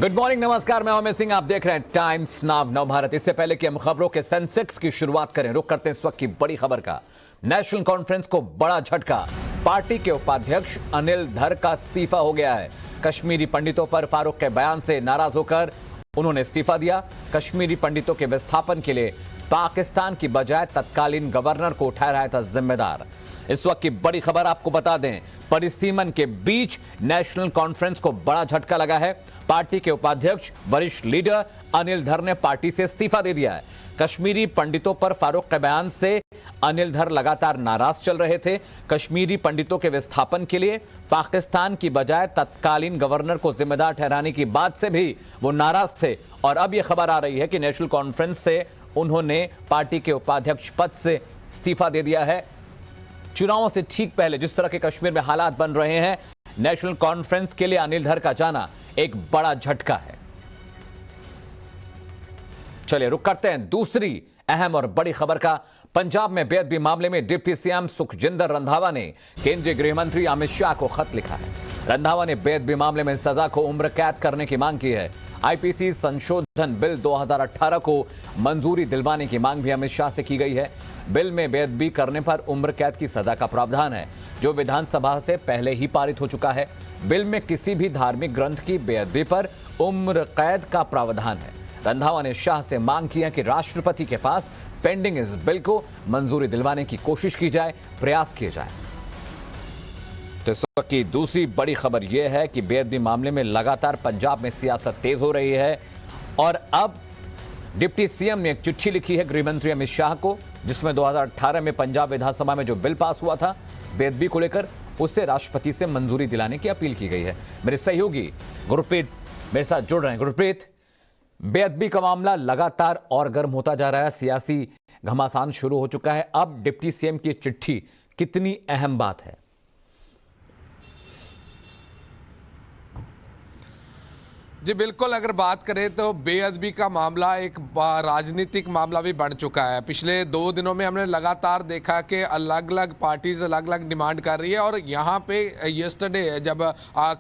Good morning, नमस्कार। मैं अमित सिंह, आप देख रहे हैं टाइम्स नाउ नवभारत। इससे पहले कि हम खबरों के सेंसेक्स की शुरुआत करें, रुक करते हैं इस वक्त की बड़ी खबर का। नेशनल कॉन्फ्रेंस को बड़ा झटका, पार्टी के उपाध्यक्ष अनिल धर का इस्तीफा हो गया है। कश्मीरी पंडितों पर फारूक के बयान से नाराज होकर उन्होंने इस्तीफा दिया। कश्मीरी पंडितों के विस्थापन के लिए पाकिस्तान की बजाय तत्कालीन गवर्नर को ठहराया था जिम्मेदार। इस वक्त की बड़ी खबर आपको बता दें, परिसीमन के बीच नेशनल कॉन्फ्रेंस को बड़ा झटका लगा है। पार्टी के उपाध्यक्ष वरिष्ठ लीडर अनिल धर ने पार्टी से इस्तीफा दे दिया है। कश्मीरी पंडितों पर फारूक के बयान से अनिल धर लगातार नाराज चल रहे थे। कश्मीरी पंडितों के विस्थापन के लिए पाकिस्तान की बजाय तत्कालीन गवर्नर को जिम्मेदार ठहराने की बात से भी वो नाराज थे। और अब यह खबर आ रही है कि नेशनल कॉन्फ्रेंस से उन्होंने पार्टी के उपाध्यक्ष पद से इस्तीफा दे दिया है। चुनावों से ठीक पहले जिस तरह के कश्मीर में हालात बन रहे हैं, नेशनल कॉन्फ्रेंस के लिए अनिल धर का जाना एक बड़ा झटका है। चलिए रुक करते हैं दूसरी अहम और बड़ी खबर का। पंजाब में बेअदबी मामले में डिप्टी सीएम सुखजिंदर रंधावा ने केंद्रीय गृह मंत्री अमित शाह को खत लिखा है। रंधावा ने बेअदबी मामले में सजा को उम्र कैद करने की मांग की है। आईपीसी संशोधन बिल 2018 को मंजूरी दिलवाने की मांग भी अमित शाह से की गई है। बिल में बेअदबी करने पर उम्र कैद की सजा का प्रावधान है, जो विधानसभा से पहले ही पारित हो चुका है। बिल में किसी भी धार्मिक ग्रंथ की बेअदबी पर उम्र कैद का प्रावधान है। रंधावा ने शाह से मांग किया कि राष्ट्रपति के पास पेंडिंग इस बिल को मंजूरी दिलवाने की कोशिश की जाए, प्रयास किए जाए। तो इस वक्त की दूसरी बड़ी खबर यह है कि बेअदबी मामले में लगातार पंजाब में सियासत तेज हो रही है। और अब डिप्टी सीएम ने एक चिट्ठी लिखी है गृह मंत्री अमित शाह को, जिसमें 2018 में पंजाब विधानसभा में जो बिल पास हुआ था बेअदबी को लेकर, उससे राष्ट्रपति से मंजूरी दिलाने की अपील की गई है। मेरे सहयोगी गुरप्रीत मेरे साथ जुड़ रहे हैं। गुरप्रीत, बेअदबी का मामला लगातार और गर्म होता जा रहा है, सियासी घमासान शुरू हो चुका है। अब डिप्टी सीएम की चिट्ठी कितनी अहम बात है? जी बिल्कुल, अगर बात करें तो बेअदबी का मामला एक राजनीतिक मामला भी बन चुका है। पिछले 2 दिनों में हमने लगातार देखा कि अलग अलग पार्टीज अलग अलग डिमांड कर रही है। और यहाँ पे यस्टरडे जब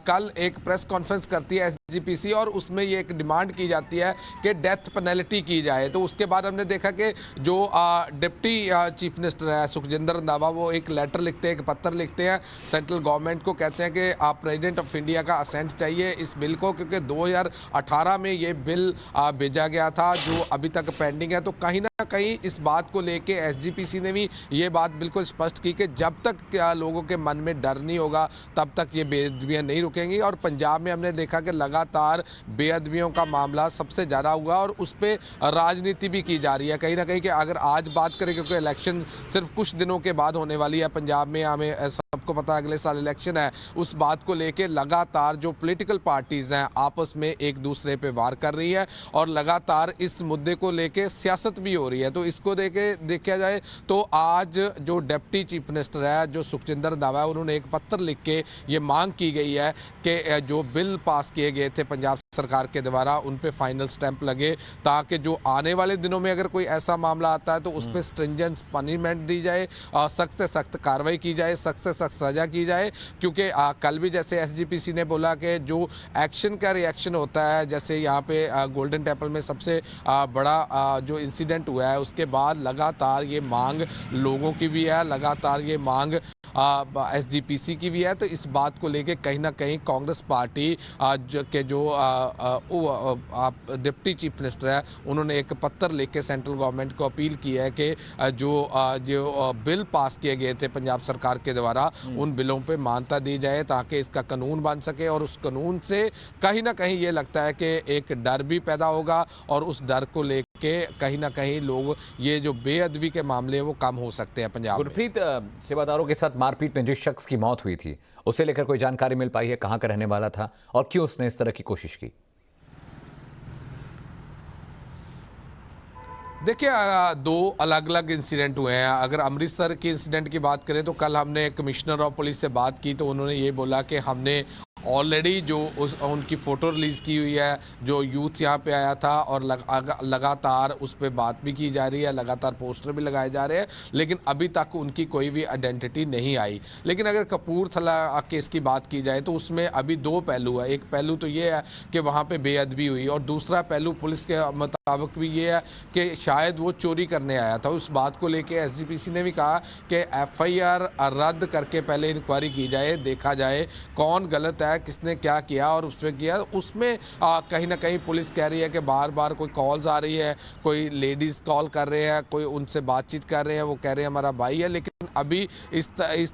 कल एक प्रेस कॉन्फ्रेंस करती है एसजीपीसी, और उसमें ये एक डिमांड की जाती है कि डेथ पेनल्टी की जाए। तो उसके बाद हमने देखा कि जो डिप्टी चीफ मिनिस्टर है सुखजिंदर रंधावा, वो एक लेटर लिखते हैं, एक पत्र लिखते हैं सेंट्रल गवर्नमेंट को, कहते हैं कि आप प्रेसिडेंट ऑफ इंडिया का असेंट चाहिए इस बिल को, क्योंकि 2018 में ये बिल भेजा गया था जो अभी तक पेंडिंग है। तो कहीं ना कहीं इस बात को लेके एसजीपीसी ने भी ये बात बिल्कुल स्पष्ट की कि जब तक क्या लोगों के मन में डर नहीं होगा तब तक ये बेअदबियां नहीं रुकेंगी। और पंजाब में हमने देखा कि लगातार बेअदबियों का मामला सबसे ज़्यादा हुआ और उस पर राजनीति भी की जा रही है कहीं ना कहीं। कि अगर आज बात करें, क्योंकि इलेक्शन सिर्फ कुछ दिनों के बाद होने वाली है पंजाब में, हमें सबको पता है अगले साल इलेक्शन है, उस बात को लेके लगातार जो पॉलिटिकल पार्टीज हैं आपस में एक दूसरे पे वार कर रही है और लगातार इस मुद्दे को लेके सियासत भी हो रही है। तो इसको देखा जाए तो आज जो डिप्टी चीफ मिनिस्टर है जो सुखजिंदर रंधावा है, उन्होंने एक पत्र लिख के ये मांग की गई है कि जो बिल पास किए गए थे पंजाब सरकार के द्वारा उन पे फाइनल स्टैंप लगे, ताकि जो आने वाले दिनों में अगर कोई ऐसा मामला आता है तो उस पर स्ट्रिंजेंट पनिशमेंट दी जाए, सख्त से सख्त कार्रवाई की जाए, सख्त से सख्त सजा की जाए। क्योंकि कल भी जैसे एसजीपीसी ने बोला कि जो एक्शन का रिएक्शन होता है, जैसे यहाँ पे गोल्डन टेम्पल में सबसे बड़ा जो इंसिडेंट हुआ है, उसके बाद लगातार ये मांग लोगों की भी है, लगातार ये मांग एसजीपीसी की भी है। तो इस बात को लेके कहीं ना कहीं कांग्रेस पार्टी के जो डिप्टी चीफ मिनिस्टर है, उन्होंने एक पत्र लिख के सेंट्रल गवर्नमेंट को अपील की है कि जो बिल पास किए गए थे पंजाब सरकार के द्वारा, उन बिलों पे मान्यता दी जाए ताकि इसका कानून बन सके। और उस कानून से कहीं ना कहीं ये लगता है कि एक डर भी पैदा होगा और उस डर को लेके कहीं ना कहीं लोग ये जो बेअदबी के मामले वो कम हो सकते हैं पंजाब। गुरप्रीत, सेवादारों के साथ मारपीट में जिस शख्स की मौत हुई थी, उसे लेकर कोई जानकारी मिल पाई है? कहां का रहने वाला था और क्यों उसने इस तरह की कोशिश की? देखिए, 2 अलग अलग इंसिडेंट हुए हैं। अगर अमृतसर के इंसिडेंट की बात करें तो कल हमने कमिश्नर ऑफ पुलिस से बात की तो उन्होंने ये बोला कि हमने ऑलरेडी जो उनकी फ़ोटो रिलीज़ की हुई है, जो यूथ यहाँ पे आया था और लगातार उस पर बात भी की जा रही है, लगातार पोस्टर भी लगाए जा रहे हैं, लेकिन अभी तक उनकी कोई भी आइडेंटिटी नहीं आई। लेकिन अगर कपूरथला केस की बात की जाए तो उसमें अभी दो पहलू है। एक पहलू तो ये है कि वहाँ पे बेअदबी हुई, और दूसरा पहलू पुलिस के मुताबिक भी ये है कि शायद वो चोरी करने आया था। उस बात को लेके एसजीपीसी ने भी कहा कि एफआईआर रद्द करके पहले इंक्वायरी की जाए, देखा जाए कौन गलत है, किसने क्या किया और उस पर किया। उसमें कहीं ना कहीं पुलिस कह रही है कि बार बार कोई कॉल्स आ रही है, कोई लेडीज़ कॉल कर रहे हैं, कोई उनसे बातचीत कर रहे हैं, वो कह रहे हैं हमारा भाई है, लेकिन अभी इस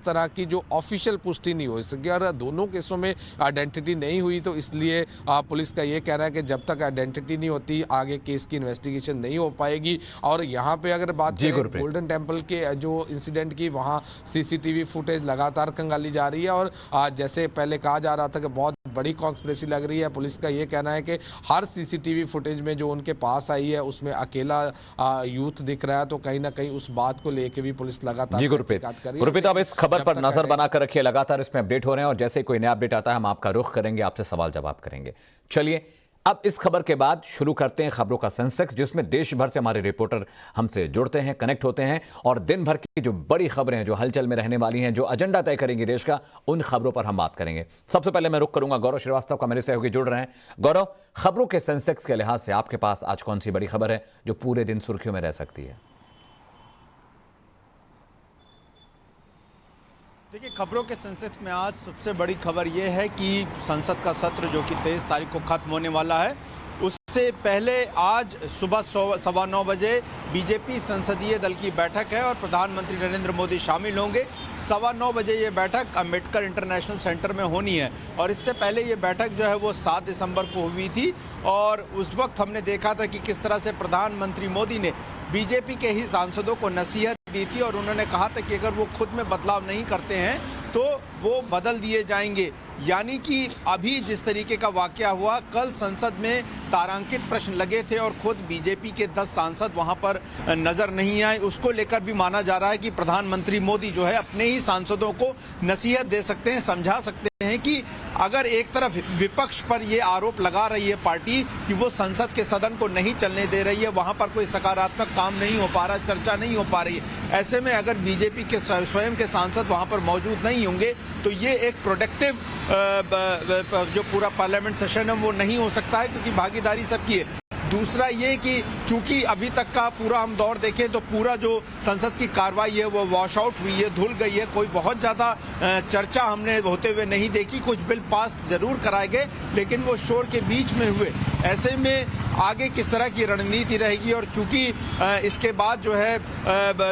तरह की जो ऑफिशियल पुष्टि नहीं हो सकी। और दोनों केसों में आइडेंटिटी नहीं हुई, तो इसलिए पुलिस का ये कहना है कि जब तक आइडेंटिटी नहीं होती आगे केस की इन्वेस्टिगेशन नहीं हो पाएगी। और यहाँ पे अगर बात करें गोल्डन टेम्पल के जो इंसिडेंट की, वहाँ सीसीटीवी फुटेज लगातार खंगाली जा रही है, और जैसे पहले कहा जा रहा था कि बहुत बड़ी कॉन्स्पिरेसी लग रही है, पुलिस का ये कहना है कि हर सीसीटीवी फुटेज में जो उनके पास आई है उसमें अकेला यूथ दिख रहा है। तो कहीं ना कहीं उस बात को लेके भी पुलिस लगातार गुरप्रीत, अब इस खबर पर नजर बनाकर रखिए, लगातार इसमें अपडेट हो रहे हैं और जैसे कोई नया अपडेट आता है हम आपका रुख करेंगे, आपसे सवाल जवाब करेंगे। चलिए अब इस खबर के बाद शुरू करते हैं खबरों का सेंसेक्स, जिसमें देश भर से हमारे रिपोर्टर हमसे जुड़ते हैं, कनेक्ट होते हैं और दिन भर की जो बड़ी खबरें हैं, जो हलचल में रहने वाली हैं, जो एजेंडा तय करेंगी देश का, उन खबरों पर हम बात करेंगे। सबसे पहले मैं रुख करूंगा गौरव श्रीवास्तव का, मेरे सहयोगी जुड़ रहे हैं। गौरव, खबरों के सेंसेक्स के लिहाज से आपके पास आज कौन सी बड़ी खबर है जो पूरे दिन सुर्खियों में रह सकती है? देखिए, खबरों के सेंसेक्स में आज सबसे बड़ी खबर यह है कि संसद का सत्र जो कि 23 तारीख को खत्म होने वाला है, उससे पहले आज सुबह 9:15 बजे बीजेपी संसदीय दल की बैठक है और प्रधानमंत्री नरेंद्र मोदी शामिल होंगे। 9:15 बजे ये बैठक अम्बेडकर इंटरनेशनल सेंटर में होनी है, और इससे पहले ये बैठक जो है वो 7 दिसंबर को हुई थी, और उस वक्त हमने देखा था कि किस तरह से प्रधानमंत्री मोदी ने बीजेपी के ही सांसदों को नसीहत दी थी, और उन्होंने कहा था कि अगर वो खुद में बदलाव नहीं करते हैं तो वो बदल दिए जाएंगे। यानी कि अभी जिस तरीके का वाकया हुआ, कल संसद में तारांकित प्रश्न लगे थे और खुद बीजेपी के 10 सांसद वहां पर नजर नहीं आए, उसको लेकर भी माना जा रहा है कि प्रधानमंत्री मोदी जो है अपने ही सांसदों को नसीहत दे सकते हैं, समझा सकते हैं कि अगर एक तरफ विपक्ष पर ये आरोप लगा रही है पार्टी कि वो संसद के सदन को नहीं चलने दे रही है, वहां पर कोई सकारात्मक काम नहीं हो पा रहा, चर्चा नहीं हो पा रही है, ऐसे में अगर बीजेपी के स्वयं के सांसद वहां पर मौजूद नहीं होंगे तो ये एक प्रोडक्टिव जो पूरा पार्लियामेंट सेशन है वो नहीं हो सकता है, क्योंकि भागीदारी सबकी है। दूसरा ये कि चूंकि अभी तक का पूरा हम दौर देखें तो पूरा जो संसद की कार्रवाई है वो वॉश आउट हुई है, धुल गई है, कोई बहुत ज़्यादा चर्चा हमने होते हुए नहीं देखी। कुछ बिल पास जरूर कराए गए लेकिन वो शोर के बीच में हुए। ऐसे में आगे किस तरह की रणनीति रहेगी, और चूंकि इसके बाद जो है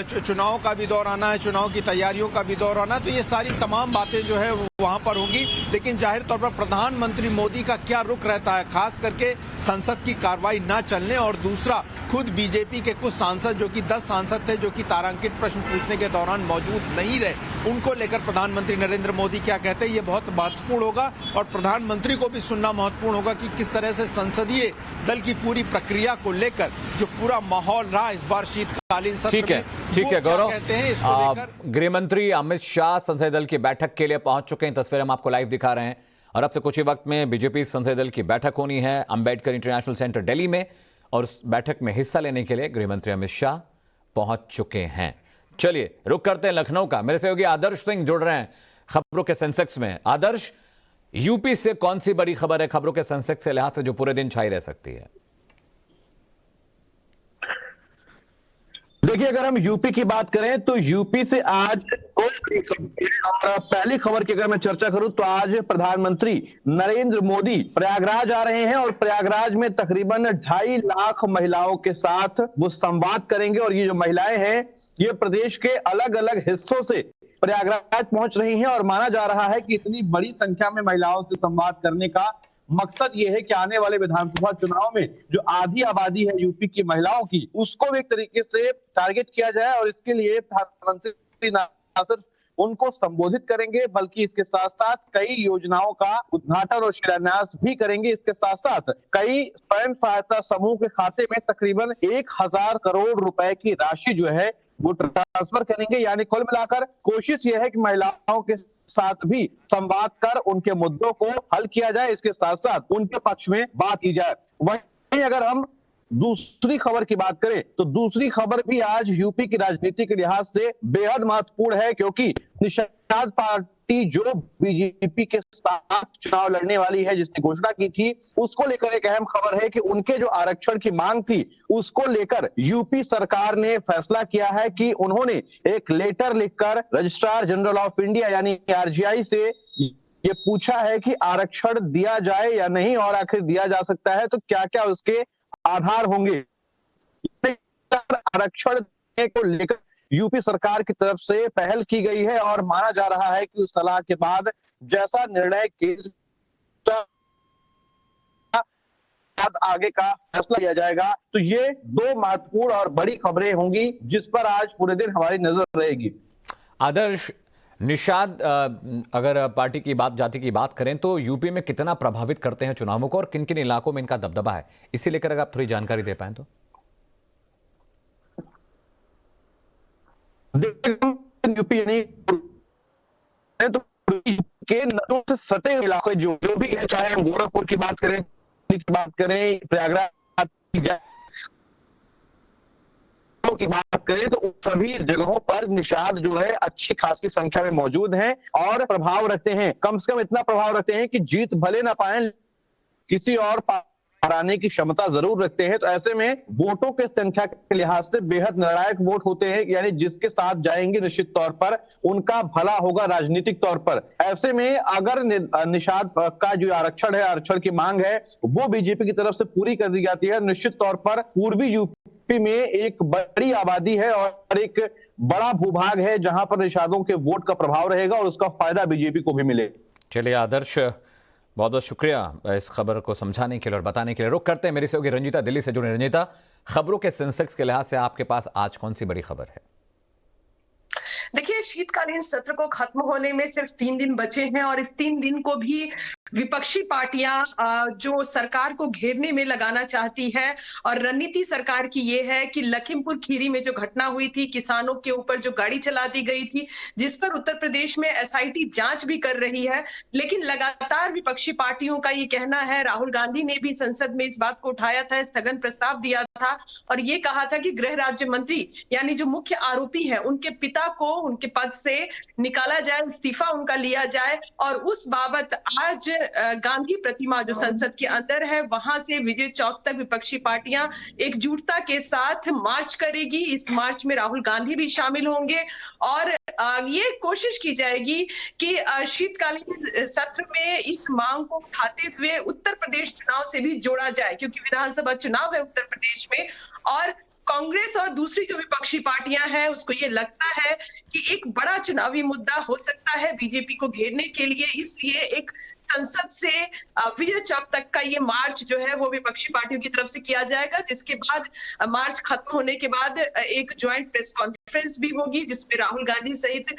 चुनाव का भी दौर आना है, चुनाव की तैयारियों का भी दौर आना है, तो ये सारी तमाम बातें जो है वहां पर होंगी। लेकिन जाहिर तौर पर प्रधानमंत्री मोदी का क्या रुख रहता है, खास करके संसद की कार्रवाई न चलने, और दूसरा खुद बीजेपी के कुछ सांसद जो कि 10 सांसद थे जो कि तारांकित प्रश्न पूछने के दौरान मौजूद नहीं रहे, उनको लेकर प्रधानमंत्री नरेंद्र मोदी क्या कहते हैं, ये बहुत महत्वपूर्ण होगा। और प्रधानमंत्री को भी सुनना महत्वपूर्ण होगा कि किस तरह से संसदीय दल की पूरी प्रक्रिया को लेकर जो पूरा माहौल रहा इस बार शीतकालीन सत्र में, ठीक है गौरव। कहते हैं इसको लेकर। गृह मंत्री अमित शाह संसदीय दल की बैठक के लिए पहुंच चुके हैं, तस्वीर हम आपको लाइव दिखा रहे हैं, और अब से कुछ ही वक्त में बीजेपी संसदीय दल की बैठक होनी है अंबेडकर इंटरनेशनल सेंटर दिल्ली में, और उस बैठक में हिस्सा लेने के लिए गृह मंत्री अमित शाह पहुंच चुके हैं। चलिए रुक करते हैं लखनऊ का, मेरे सहयोगी आदर्श सिंह जुड़ रहे हैं खबरों के सेंसेक्स में। आदर्श, यूपी से कौन सी बड़ी खबर है खबरों के सेंसेक्स के लिहाज से जो पूरे दिन छाई रह सकती है? देखिए, अगर हम यूपी की बात करें तो यूपी से आज और पहली खबर की अगर मैं चर्चा करूं तो आज प्रधानमंत्री नरेंद्र मोदी प्रयागराज आ रहे हैं, और प्रयागराज में तकरीबन 2.5 लाख महिलाओं के साथ वो संवाद करेंगे। और ये जो महिलाएं हैं ये प्रदेश के अलग अलग हिस्सों से प्रयागराज पहुंच रही हैं, और माना जा रहा है कि इतनी बड़ी संख्या में महिलाओं से संवाद करने का मकसद ये है कि आने वाले विधानसभा चुनाव में जो आधी आबादी है यूपी की महिलाओं की, उसको भी एक तरीके से टारगेट किया जाए। और इसके लिए प्रधानमंत्री न सिर्फ उनको संबोधित करेंगे बल्कि इसके साथ साथ कई योजनाओं का उद्घाटन और शिलान्यास भी करेंगे। इसके साथ साथ कई स्वयं सहायता समूह के खाते में तकरीबन 1000 करोड़ रुपए की राशि जो है वो ट्रांसफर करेंगे। यानी कुल मिलाकर कोशिश ये है कि महिलाओं के साथ भी संवाद कर उनके मुद्दों को हल किया जाए, इसके साथ साथ उनके पक्ष में बात की जाए। वहीं अगर हम दूसरी खबर की बात करें तो दूसरी खबर भी आज यूपी की राजनीति के लिहाज से बेहद महत्वपूर्ण है, क्योंकि निषाद पार्टी जो बीजेपी के साथ चुनाव लड़ने वाली है, जिसने घोषणा की थी, उसको लेकर एक अहम खबर है कि उनके जो आरक्षण की मांग थी उसको लेकर यूपी सरकार ने फैसला किया है कि उन्होंने एक लेटर लिखकर रजिस्ट्रार जनरल ऑफ इंडिया यानी आरजीआई से ये पूछा है कि आरक्षण दिया जाए या नहीं, और आखिर दिया जा सकता है तो क्या क्या उसके आधार होंगे। आरक्षण को लेकर यूपी सरकार की तरफ से पहल की गई है और माना जा रहा है कि उस सलाह के बाद जैसा निर्णय आगे का फैसला लिया जाएगा। तो ये दो महत्वपूर्ण और बड़ी खबरें होंगी जिस पर आज पूरे दिन हमारी नजर रहेगी। आदर्श, निषाद अगर पार्टी की बात, जाति की बात करें तो यूपी में कितना प्रभावित करते हैं चुनावों को और किन किन इलाकों में इनका दबदबा है, इसी लेकर अगर आप थोड़ी जानकारी दे पाए तो। यूपी नहीं तो के नजरों से सटे इलाके जो भी है, चाहे हम गोरखपुर की बात करें, प्रयागराज की बात करें, तो सभी जगहों पर निषाद जो है अच्छी खासी संख्या में मौजूद हैं और प्रभाव रखते हैं। कम से कम इतना प्रभाव रखते हैं कि जीत भले ना पाए, किसी और हराने की क्षमता जरूर रखते हैं। तो ऐसे में वोटों के संख्या के लिहाज से बेहद निर्णायक वोट होते हैं, यानी जिसके साथ जाएंगे निश्चित तौर पर उनका भला होगा राजनीतिक तौर पर। ऐसे में अगर निषाद का जो आरक्षण की मांग है वो बीजेपी की तरफ से पूरी कर दी जाती है, निश्चित तौर पर पूर्वी यूपी में एक बड़ी आबादी है और एक बड़ा भूभाग है जहां पर निषादों के वोट का प्रभाव रहेगा और उसका फायदा बीजेपी को भी मिले। चलिए आदर्श, बहुत बहुत शुक्रिया इस खबर को समझाने के लिए और बताने के लिए। रुक करते हैं मेरी सहयोगी रंजीता दिल्ली से जुड़े। रंजीता, खबरों के सेंसेक्स के लिहाज से आपके पास आज कौन सी बड़ी खबर है? देखिए, शीतकालीन सत्र को खत्म होने में सिर्फ 3 दिन बचे हैं और इस 3 दिन को भी विपक्षी पार्टियां जो सरकार को घेरने में लगाना चाहती है। और रणनीति सरकार की ये है कि लखीमपुर खीरी में जो घटना हुई थी, किसानों के ऊपर जो गाड़ी चला दी गई थी, जिस पर उत्तर प्रदेश में एसआईटी जांच भी कर रही है, लेकिन लगातार विपक्षी पार्टियों का ये कहना है, राहुल गांधी ने भी संसद में इस बात को उठाया था, स्थगन प्रस्ताव दिया था और ये कहा था कि गृह राज्य मंत्री यानी जो मुख्य आरोपी है उनके पिता को उनके पद से निकाला जाए, इस्तीफा उनका लिया जाए। और उस बाबत आज गांधी प्रतिमा जो संसद के अंदर है वहां से विजय चौक तक विपक्षी पार्टियां एकजुटता के साथ मार्च करेगी। इस मार्च में राहुल गांधी भी शामिल होंगे और ये कोशिश की जाएगी कि शीतकालीन सत्र में इस मांग को उठाते हुए उत्तर प्रदेश चुनाव से भी जोड़ा जाए, क्योंकि विधानसभा चुनाव है उत्तर प्रदेश में और कांग्रेस और दूसरी जो विपक्षी पार्टियां हैं उसको ये लगता है कि एक बड़ा चुनावी मुद्दा हो सकता है बीजेपी को घेरने के लिए। इसलिए एक संसद से विजय चौक तक का ये मार्च जो है वो विपक्षी पार्टियों की तरफ से किया जाएगा, जिसके बाद मार्च खत्म होने के बाद एक ज्वाइंट प्रेस कॉन्फ्रेंस भी होगी जिसमें राहुल गांधी सहित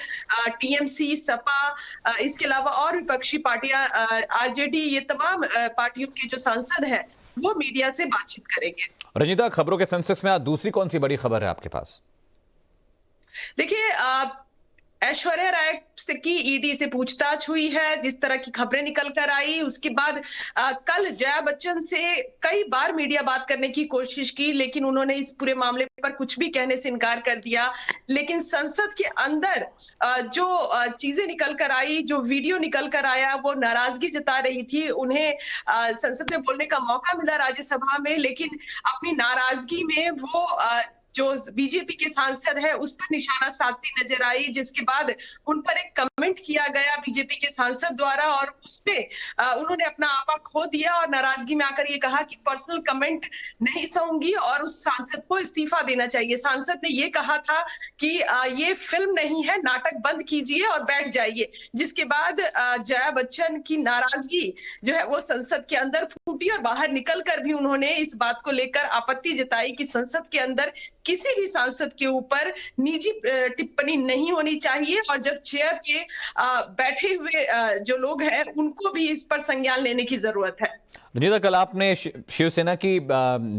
टीएमसी, सपा, इसके अलावा और विपक्षी पार्टियां आरजेडी, ये तमाम पार्टियों के जो सांसद हैं वो मीडिया से बातचीत करेंगे। रंजीता, खबरों के सेंसेक्स में आज दूसरी कौन सी बड़ी खबर है आपके पास? देखिए, ऐश्वर्या राय से की ईडी से पूछताछ हुई है, जिस तरह की खबरें निकल कर आई उसके बाद कल जया बच्चन से कई बार मीडिया बात करने की कोशिश की, लेकिन उन्होंने इस पूरे मामले पर कुछ भी कहने से इनकार कर दिया। लेकिन संसद के अंदर जो चीजें निकल कर आई, जो वीडियो निकल कर आया, वो नाराजगी जता रही थी। उन्हें संसद में बोलने का मौका मिला राज्यसभा में, लेकिन अपनी नाराजगी में वो जो बीजेपी के सांसद है उस पर निशाना साधती नजर आई, जिसके बाद उन पर एक कमेंट किया गया बीजेपी के सांसद द्वारा और उसपे उन्होंने अपना आपा खो दिया और नाराजगी में आकर ये कहा कि पर्सनल कमेंट नहीं सहूंगी और उस सांसद को इस्तीफा देना चाहिए। सांसद ने ये कहा था कि ये फिल्म नहीं है, नाटक बंद कीजिए और बैठ जाइए। जिसके बाद जया बच्चन की नाराजगी जो है वो संसद के अंदर फूटी और बाहर निकलकर भी उन्होंने इस बात को लेकर आपत्ति जताई कि संसद के अंदर किसी भी सांसद के ऊपर निजी टिप्पणी नहीं होनी चाहिए और जब चेयर के बैठे हुए जो लोग हैं उनको भी इस पर संज्ञान लेने की जरूरत है। रंजीता, कल आपने शिवसेना की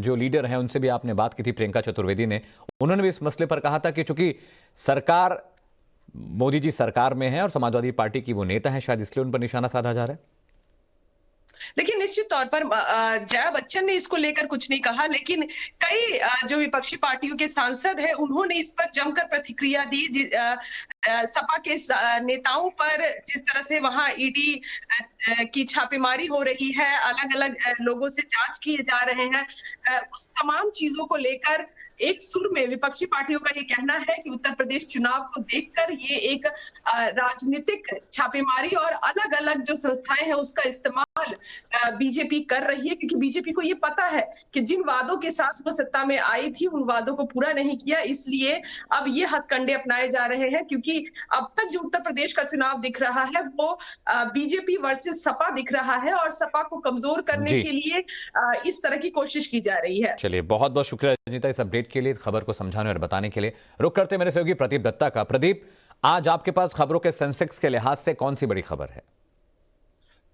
जो लीडर हैं उनसे भी आपने बात की थी, प्रियंका चतुर्वेदी ने। उन्होंने भी इस मसले पर कहा था कि चूंकि सरकार, मोदी जी सरकार में है और समाजवादी पार्टी की वो नेता है, शायद इसलिए उन पर निशाना साधा जा रहा है। देखिए, निश्चित तौर पर जया बच्चन ने इसको लेकर कुछ नहीं कहा, लेकिन कई जो विपक्षी पार्टियों के सांसद हैं उन्होंने इस पर जमकर प्रतिक्रिया दी। सपा के नेताओं पर जिस तरह से वहां ईडी की छापेमारी हो रही है, अलग अलग लोगों से जांच किए जा रहे हैं, उस तमाम चीजों को लेकर एक सुर में विपक्षी पार्टियों का ये कहना है कि उत्तर प्रदेश चुनाव को देखकर ये एक राजनीतिक छापेमारी और अलग अलग जो संस्थाएं हैं उसका इस्तेमाल बीजेपी कर रही है, क्योंकि बीजेपी को ये पता है कि जिन वादों के साथ वो सत्ता में आई थी उन वादों को पूरा नहीं किया, इसलिए अब ये हथकंडे अपनाए जा रहे हैं। क्योंकि अब तक जो उत्तर प्रदेश का चुनाव दिख रहा है वो बीजेपी वर्सेस सपा दिख रहा है और सपा को कमजोर करने के लिए इस तरह की कोशिश की जा रही है। चलिए, बहुत बहुत शुक्रिया रंजीता इस अपडेट के लिए, खबर को समझाने और बताने के लिए। रुक करते मेरे सहयोगी प्रदीप दत्ता का। प्रदीप, आज आपके पास खबरों के सेंसेक्स के लिहाज से कौन सी बड़ी खबर है?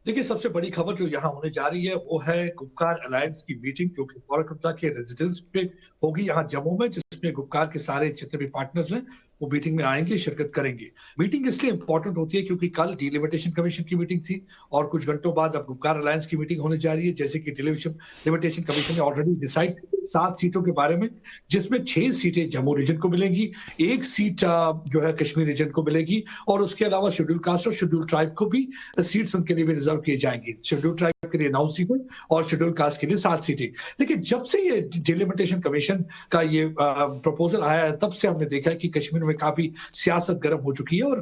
देखिए, सबसे बड़ी खबर जो यहाँ होने जा रही है वो है गुपकार अलायंस की मीटिंग, जो कि फारूक अब्दुल्ला के रेजिडेंस पे होगी यहाँ जम्मू में, जिसमें गुपकार के सारे जितने भी पार्टनर्स हैं वो मीटिंग में आएंगे, शिरकत करेंगे। मीटिंग इसलिए इंपॉर्टेंट होती है क्योंकि कल डिलिमिटेशन कमीशन की मीटिंग थी और कुछ घंटों बाद अब गुपकार अलायंस की मीटिंग होने जा रही है। जैसे कि डिलिमिटेशन कमीशन ने ऑलरेडी डिसाइड 7 सीटों के बारे में, जिसमें 6 सीटें जम्मू रीजन को मिलेंगी, 1 सीट जो है कश्मीर रीजन को मिलेगी और उसके अलावा शेड्यूल कास्ट और शेड्यूल ट्राइब को भी सीट्स उनके लिए भी रिजर्व किए जाएंगे। शेड्यूल ट्राइब के लिए 9 सीटें और शेड्यूल कास्ट के लिए 7 सीटें। लेकिन जब से ये डिलिमिटेशन कमीशन का ये प्रपोजल आया है, तब से हमने देखा है कि कश्मीर में काफी सियासत गर्म हो चुकी है और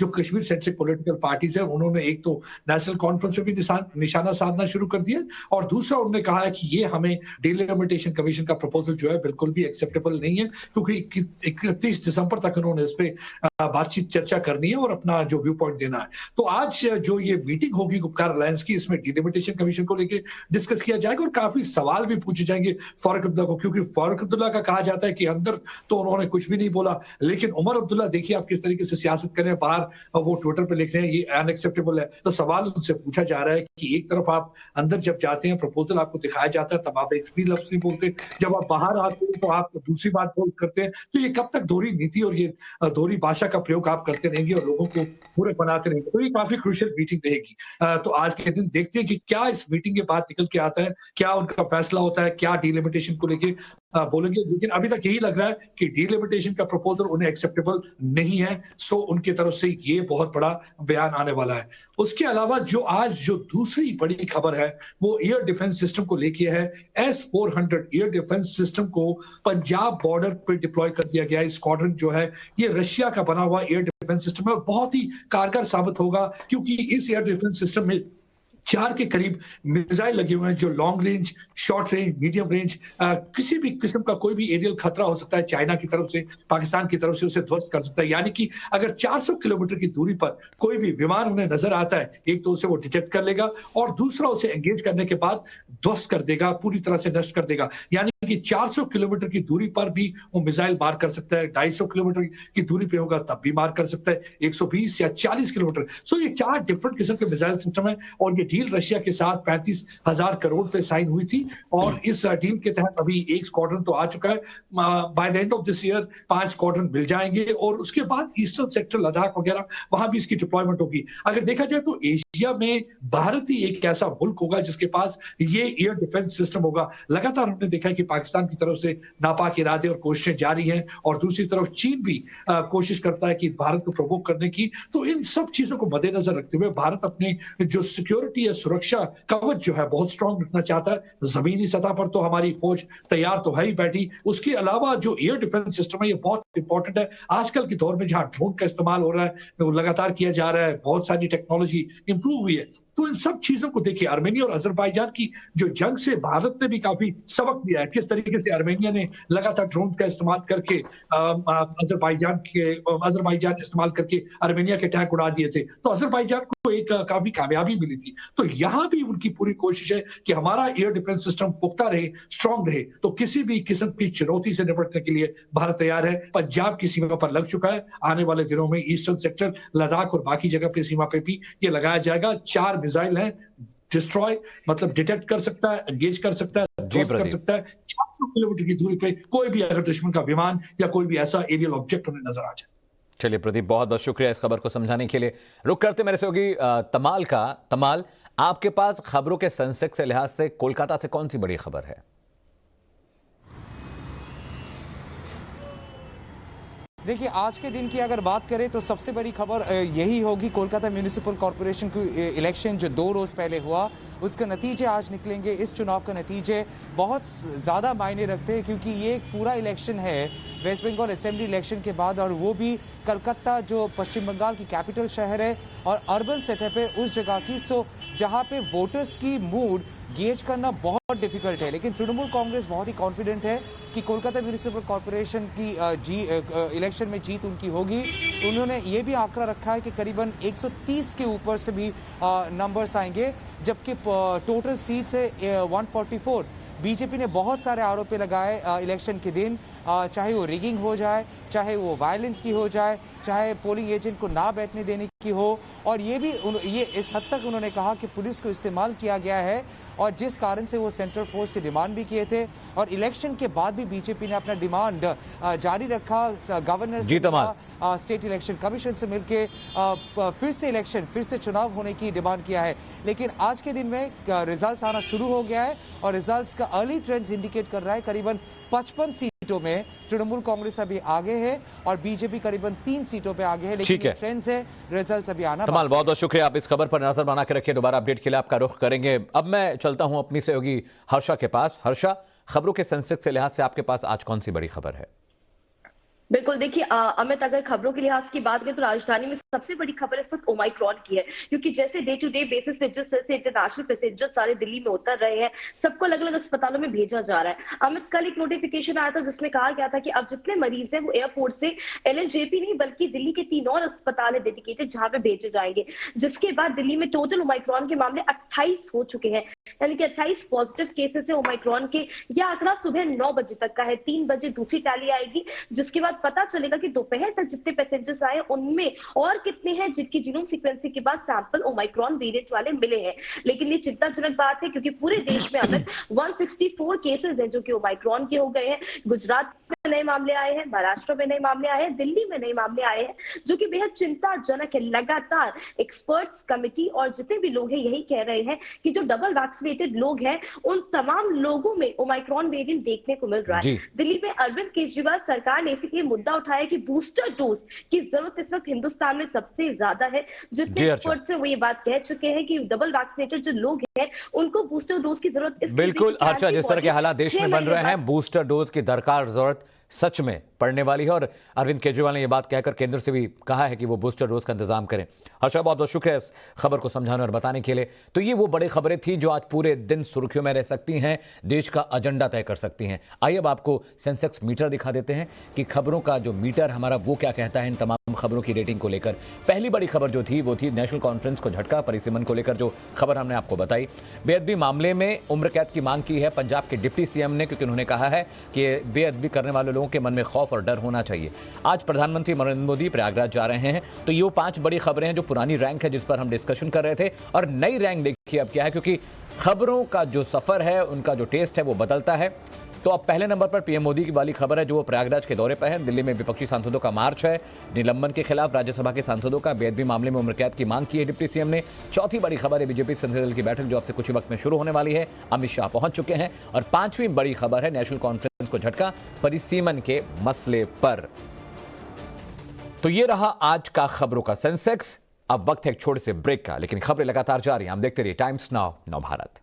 जो कश्मीर सेंट्रिक पॉलिटिकल पार्टीज है उन्होंने एक तो नेशनल कॉन्फ्रेंस में भी निशाना साधना शुरू कर दिया और दूसरा उन्होंने कहा है कि ये हमें डिलिमिटेशन कमीशन का प्रपोजल जो है बिल्कुल भी एक्सेप्टेबल नहीं है, क्योंकि 31 दिसंबर तक उन्होंने इस पे बातचीत चर्चा करनी है और अपना जो व्यू पॉइंट देना है। तो आज जो ये मीटिंग होगी गुपकार अलायंस की, इसमें डिलिमिटेशन कमीशन को लेकर डिस्कस किया जाएगा और काफी सवाल भी पूछे जाएंगे फारूक अब्दुल्ला को, क्योंकि फारूक अब्दुल्ला का कहा जाता है कि अंदर तो उन्होंने कुछ भी नहीं बोला, लेकिन उमर अब्दुल्ला देखिए आप किस तरीके से सियासत कर रहे हैं, बाहर वो ट्विटर पे लिख रहे हैं ये अनएक्सेप्टेबल है। तो सवाल उनसे पूछा जा रहा है कि एक तरफ आप अंदर जब जाते हैं, प्रपोजल आपको दिखाया जाता है, तब आप एक भी लफ्ज नहीं बोलते, जब आप बाहर आते हैं तो आप दूसरी बात बोल करते हैं। तो ये कब तक दोहरी नीति और ये दोहरी भाषा का प्रयोग आप करते रहेंगे और लोगों को पूरे बनाते रहेंगे? तो ये काफी क्रूशियल मीटिंग रहेगी। तो आज के दिन देखते हैं कि क्या इस मीटिंग के बाद निकल के आता है, क्या उनका फैसला होता है, क्या डिलिमिटेशन को लेके बोलेंगे। लेकिन अभी तक यही लग रहा है कि डिलिमिटेशन का प्रपोजल उन्हें एक्सेप्टेबल नहीं है, सो उनकी तरफ से ये बहुत बड़ा बयान आने वाला है। उसके अलावा जो दूसरी बड़ी खबर है वो एयर डिफेंस सिस्टम को लेके है। S-400 एयर डिफेंस सिस्टम को पंजाब बॉर्डर पे डिप्लॉय कर दिया गया है। स्क्वाड्रन जो है ये रशिया का बना हुआ एयर डिफेंस सिस्टम है और बहुत ही कारगर साबित होगा, क्योंकि इस एयर डिफेंस सिस्टम में 4 के करीब मिसाइल लगे हुए हैं जो long range, short range, medium range, किसी भी किस्म का कोई भी एरियल खतरा हो सकता है चाइना की तरफ से, पाकिस्तान की तरफ से, उसे ध्वस्त कर सकता है। यानी कि अगर 400 किलोमीटर की दूरी पर कोई भी विमान उन्हें नजर आता है, एक तो उसे वो डिटेक्ट कर लेगा और दूसरा उसे एंगेज करने के बाद ध्वस्त कर देगा, पूरी तरह से नष्ट कर देगा। यानी कि 400 किलोमीटर की दूरी पर भी वो मिसाइल मार कर सकता है, 250 किलोमीटर की दूरी पे होगा तब भी मार कर सकता है, 120 या 40 किलोमीटर। सो ये 4 डिफरेंट किस्म के मिसाइल सिस्टम है और ये डील रशिया के साथ 35,000 करोड़ पे साइन हुई थी और इस डील के तहत अभी एक स्क्वाड्रन तो आ चुका है। By the end of this year 5 squadron मिल जाएंगे और उसके बाद ईस्टर्न सेक्टर लद्दाख वगैरह वहां भी इसकी डिप्लॉयमेंट होगी। अगर देखा जाए तो एशिया में भारत ही एक ऐसा मुल्क होगा जिसके पास ये एयर डिफेंस सिस्टम होगा। लगातार हमने देखा है कि पाकिस्तान की तरफ से नापाक इरादे और कोशिशें जारी हैं और दूसरी तरफ चीन भी कोशिश करता है कि भारत को प्रोवोक करने की। तो इन सब चीजों को मद्देनजर रखते हुए भारत अपने जो सिक्योरिटी या सुरक्षा कवच जो है बहुत स्ट्रांग रखना चाहता है। जमीनी सतह पर तो हमारी फौज तैयार तो है ही बैठी, उसके अलावा जो एयर डिफेंस सिस्टम है ये बहुत इंपॉर्टेंट है। आजकल के दौर में जहां ड्रोन का इस्तेमाल हो रहा है, वो लगातार किया जा रहा है, बहुत सारी टेक्नोलॉजी इंप्रूव हुई है। तो इन सब चीजों को देखिए, आर्मेनिया और अजरबैजान की जो जंग से भारत ने भी काफी सबक लिया है, किस तरीके से आर्मेनिया ने लगातार ड्रोन का इस्तेमाल करके अजरबैजान इस्तेमाल करके आर्मेनिया के टैंक उड़ा दिए थे। तो अजरबैजान को एक काफी कामयाबी मिली थी। तो यहाँ भी उनकी पूरी कोशिश है कि हमारा एयर डिफेंस सिस्टम पुख्ता रहे, स्ट्रांग रहे। तो किसी भी किस्म की चुनौती से निपटने के लिए भारत तैयार है। पंजाब की सीमा पर लग चुका है, आने वाले दिनों में ईस्टर्न सेक्टर, लद्दाख और बाकी जगह पे सीमा पे भी ये लगाया जाएगा। 4 मिसाइल हैं, डिस्ट्रॉय मतलब डिटेक्ट कर सकता है, एंगेज कर सकता है, कर सकता है 400 किलोमीटर की दूरी पे कोई भी अगर दुश्मन का विमान या कोई भी ऐसा एरियल ऑब्जेक्ट उन्हें नजर आ जाए। चलिए प्रदीप, बहुत बहुत शुक्रिया इस खबर को समझाने के लिए। रुक करते मेरे से होगी तमाल का। तमाल, आपके पास खबरों के सेंसेक्स के लिहाज से कोलकाता से कौन सी बड़ी खबर है? देखिए, आज के दिन की अगर बात करें तो सबसे बड़ी खबर यही होगी, कोलकाता म्यूनिसिपल कॉरपोरेशन की इलेक्शन जो 2 रोज़ पहले हुआ, उसके नतीजे आज निकलेंगे। इस चुनाव का नतीजे बहुत ज़्यादा मायने रखते हैं क्योंकि ये एक पूरा इलेक्शन है वेस्ट बंगाल असेंबली इलेक्शन के बाद, और वो भी कलकत्ता जो पश्चिम बंगाल की कैपिटल शहर है और अर्बन सेटअप है उस जगह की, सो जहाँ पे वोटर्स की मूड गेज करना बहुत डिफिकल्ट है। लेकिन तृणमूल कांग्रेस बहुत ही कॉन्फिडेंट है कि कोलकाता म्यूनिसिपल कॉरपोरेशन की इलेक्शन में जीत उनकी होगी। उन्होंने ये भी आंकड़ा रखा है कि करीबन 130 के ऊपर से भी नंबर्स आएंगे, जबकि टोटल सीट्स है 144। बीजेपी ने बहुत सारे आरोप लगाए इलेक्शन के दिन, चाहे वो रिगिंग हो जाए, चाहे वो वायलेंस की हो जाए, चाहे पोलिंग एजेंट को ना बैठने देने की हो, और ये इस हद तक उन्होंने कहा कि पुलिस को इस्तेमाल किया गया है, और जिस कारण से वो सेंट्रल फोर्स के डिमांड भी किए थे। और इलेक्शन के बाद भी बीजेपी ने अपना डिमांड जारी रखा, गवर्नर से, स्टेट इलेक्शन कमीशन से मिलके फिर से चुनाव होने की डिमांड किया है। लेकिन आज के दिन में रिजल्ट्स आना शुरू हो गया है और रिजल्ट्स का अर्ली ट्रेंड्स इंडिकेट कर रहा है करीबन 55 सीटों में तृणमूल कांग्रेस अभी आगे है और बीजेपी करीबन 3 सीटों पे आगे है। लेकिन ट्रेंड्स है, रिजल्ट्स अभी आना। कमाल, बहुत बहुत शुक्रिया। आप इस खबर पर नजर बना के रखिए, दोबारा अपडेट के लिए आपका रुख करेंगे। अब मैं चलता हूं अपनी सहयोगी हर्षा के पास। हर्षा, खबरों के सेंसेक्स के लिहाज से आपके पास आज कौन सी बड़ी खबर है? बिल्कुल, देखिए अमित, अगर खबरों के लिहाज की बात करें तो राजधानी में सबसे बड़ी खबर इस वक्त ओमाइक्रॉन की है, क्योंकि जैसे डे टू डे बेसिस पे जिस तरह से इंटरनेशनल पैसेंजर सारे दिल्ली में उतर रहे हैं, सबको अलग अलग अस्पतालों में भेजा जा रहा है। अमित, कल एक नोटिफिकेशन आया था जिसमें कहा गया था कि अब जितने मरीज हैं वो एयरपोर्ट से एलएनजेपी नहीं बल्कि दिल्ली के 3 और अस्पताल है डेडिकेटेड जहां पे भेजे जाएंगे, जिसके बाद दिल्ली में टोटल ओमाइक्रॉन के मामले 28 हो चुके हैं, यानी कि 28 पॉजिटिव केसेस है ओमाइक्रॉन के। यह आंकड़ा सुबह 9 बजे तक का है, 3 बजे दूसरी टैली आएगी, जिसके बाद पता चलेगा कि दोपहर तक जितने पैसेंजर्स आए उनमें और कितने हैं जिनकी जीनोम सीक्वेंसिंग के बाद सैंपल ओमाइक्रॉन वेरिएंट वाले मिले हैं। लेकिन ये चिंताजनक बात है क्योंकि पूरे देश में अब तक 164 केसेस हैं जो कि ओमाइक्रॉन के हो गए हैं। गुजरात में नए मामले आए हैं, महाराष्ट्र में नए मामले आए हैं, दिल्ली में नए मामले आए हैं, जो कि बेहद चिंताजनक है। लगातार एक्सपर्ट्स कमेटी और जितने भी लोग हैं यही कह रहे हैं कि जो डबल वैक्सीनेटेड लोग हैं उन तमाम लोगों में ओमाइक्रॉन वेरिएंट देखने को मिल रहा है। दिल्ली में अरविंद केजरीवाल सरकार ने इसीलिए मुद्दा उठाया कि बूस्टर डोज की जरूरत इस वक्त हिंदुस्तान में सबसे ज्यादा है। जितने एक्सपर्ट्स हैं वो ये बात कह चुके हैं कि डबल वैक्सीनेटेड जो लोग हैं उनको बूस्टर डोज की जरूरत। बिल्कुल हर्षा, जिस तरह के हालात देश में बन रहे हैं, बूस्टर डोज की दरकार जरूरत सच में पड़ने वाली है, और अरविंद केजरीवाल ने यह बात कहकर केंद्र से भी कहा है कि वो बूस्टर डोज का इंतजाम करें। हर्षा, बहुत बहुत शुक्रिया इस खबर को समझाने और बताने के लिए। तो ये वो बड़ी खबरें थी जो आज पूरे दिन सुर्खियों में रह सकती हैं, देश का एजेंडा तय कर सकती हैं। आइए अब आपको सेंसेक्स मीटर दिखा देते हैं कि खबरों का जो मीटर हमारा वो क्या कहता है इन तमाम खबरों की रेटिंग को लेकर। पहली बड़ी खबर जो थी वो थी नेशनल कॉन्फ्रेंस को झटका, परिसीमन को लेकर जो खबर हमने आपको बताई। बेअदबी मामले में उम्र कैद की मांग की है पंजाब के डिप्टी सीएम ने, क्योंकि उन्होंने कहा है कि बेअदबी करने वाले लोगों के मन में खौफ और डर होना चाहिए। आज प्रधानमंत्री नरेंद्र मोदी प्रयागराज जा रहे हैं। तो ये वो 5 बड़ी खबरें हैं जो पुरानी रैंक है जिस पर हम डिस्कशन कर रहे थे, और नई रैंक देखिए अब क्या है, क्योंकि खबरों का जो सफर है, उनका जो टेस्ट है वो बदलता है। तो अब पहले नंबर पर पीएम मोदी की वाली खबर है जो वो प्रयागराज के दौरे पर है। दिल्ली में विपक्षी सांसदों का मार्च है, निलंबन के खिलाफ राज्यसभा के सांसदों का बेअदबी मामले में उम्र कैद की मांग की है डिप्टी सीएम ने। चौथी बड़ी खबर है बीजेपी संसदीय दल की बैठक जो अब से कुछ ही वक्त में शुरू होने वाली है, अमित शाह पहुंच चुके हैं। और 5वीं बड़ी खबर है नेशनल कॉन्फ्रेंस को झटका, परिसीमन के मसले पर। तो ये रहा आज का खबरों का सेंसेक्स। अब वक्त है एक छोटे से ब्रेक का, लेकिन खबरें लगातार जारी हैं। आप देखते रहिए टाइम्स नाउ, नव भारत।